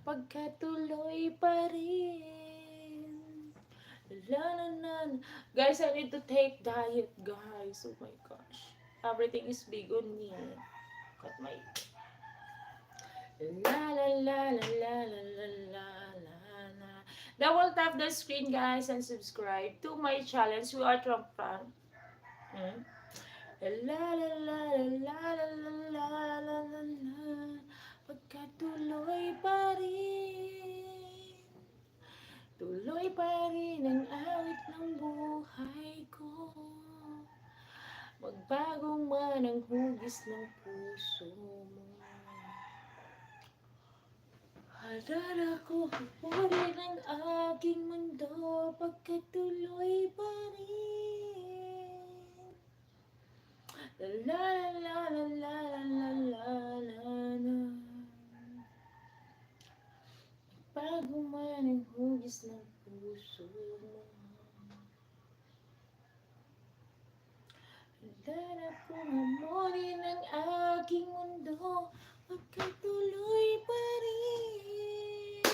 pagkatuloy pa rin. La la la. Guys, I need to take diet, guys. Oh my gosh. Everything is big on me. Cut my la la la la la la la la la. Double tap the screen, guys, and subscribe to my challenge. We are from hmm? La la la la la la la la la la. Pagkatuloy pa rin. Tuloy pa rin ang awit ng buhay ko. Magbago man ang hugis ng puso mo. Halala ko rin ang aking mundo. Pagkatuloy pa rin. La la la la la la la la la. Magbago man ang hugis ng puso mo. Dara kong hamonin ang aking mundo, magkatuloy pa rin.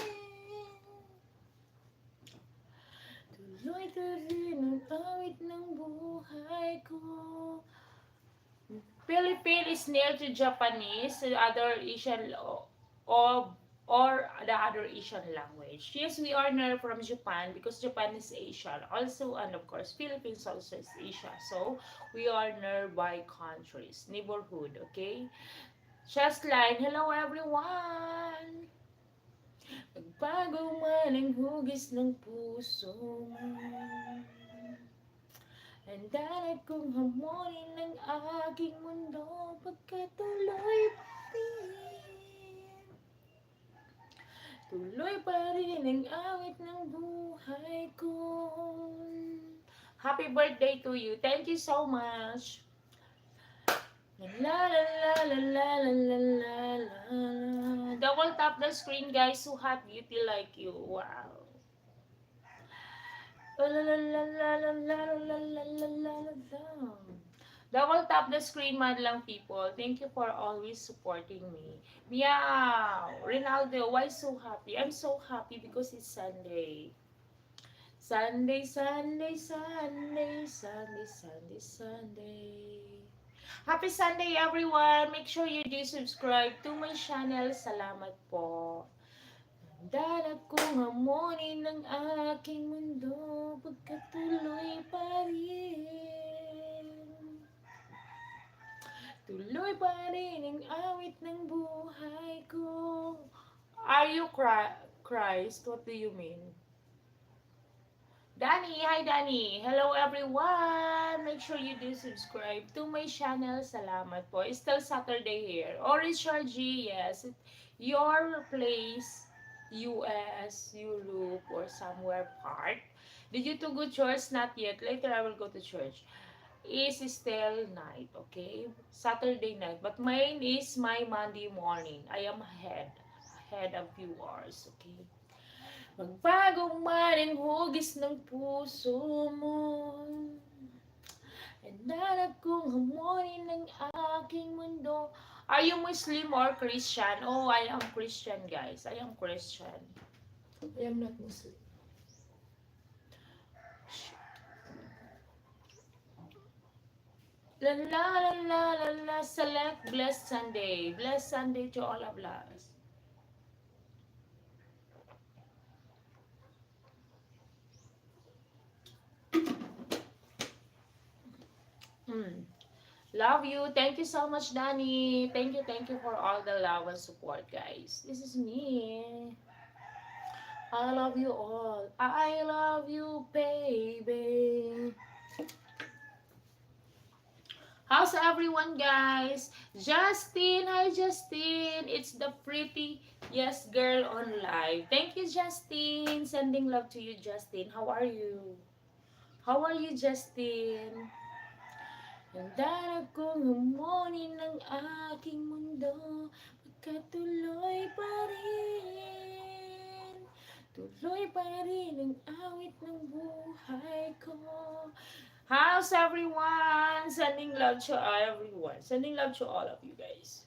Tuloy ka rin ang awit ng buhay ko. Philippine is near to Japanese, the other Asian or the other Asian language. Yes, we are not from Japan because Japan is Asian. Also, and of course, Philippines also is Asia. So, we are nearby countries, neighborhood, okay? Just like, hello everyone! Magbago man ang hugis ng puso mo. Handa na kong hamonin ng aking mundo pagkatuloy pa rin. Tuloy pa rin ang awit ng buhay ko. Happy birthday to you. Thank you so much. La la la la la la la la la. Double tap the screen, guys, who have beauty like you. Wow. La la la la la la la la la la la. Double tap the screen, madlang people. Thank you for always supporting me. Meow. Ronaldo, why so happy? I'm so happy because it's Sunday. Sunday, Sunday, Sunday, Sunday, Sunday, Sunday. Happy Sunday, everyone! Make sure you do subscribe to my channel. Salamat po. Dalag kong hamonin ng aking mundo pagkatuloy pa rin. Tuloy pa rin ang awit ng buhay ko. Are you Christ? What do you mean? Danny, hi Danny. Hello everyone. Make sure you do subscribe to my channel. Salamat po. It's still Saturday here. Or Richard G, yes. Your place, US, Europe, or somewhere part. Did you to go church? Not yet. Later I will go to church. Is still night, okay? Saturday night. But mine is my Monday morning. I am ahead a few hours, okay? Magbago man ang hugis ng puso mo. Hanap kong hamonin ng aking mundo. Are you Muslim or Christian? Oh, I am Christian, guys. I am Christian. I am not Muslim. La la la la la la. Select blessed Sunday. Blessed Sunday to all of us. Love you. Thank you so much, Danny. Thank you for all the love and support, guys. This is me. I love you all. I love you, baby. How's everyone, guys? Justin, hi Justin. It's the pretty yes girl on live. Thank you, Justin. Sending love to you, Justin. How are you? How are you, Justin? Handa kong hamonin ng aking mundo pagkatuloy pa rin. Tuloy pa rin ang awit ng buhay ko. How's everyone? Sending love to everyone. Sending love to all of you guys.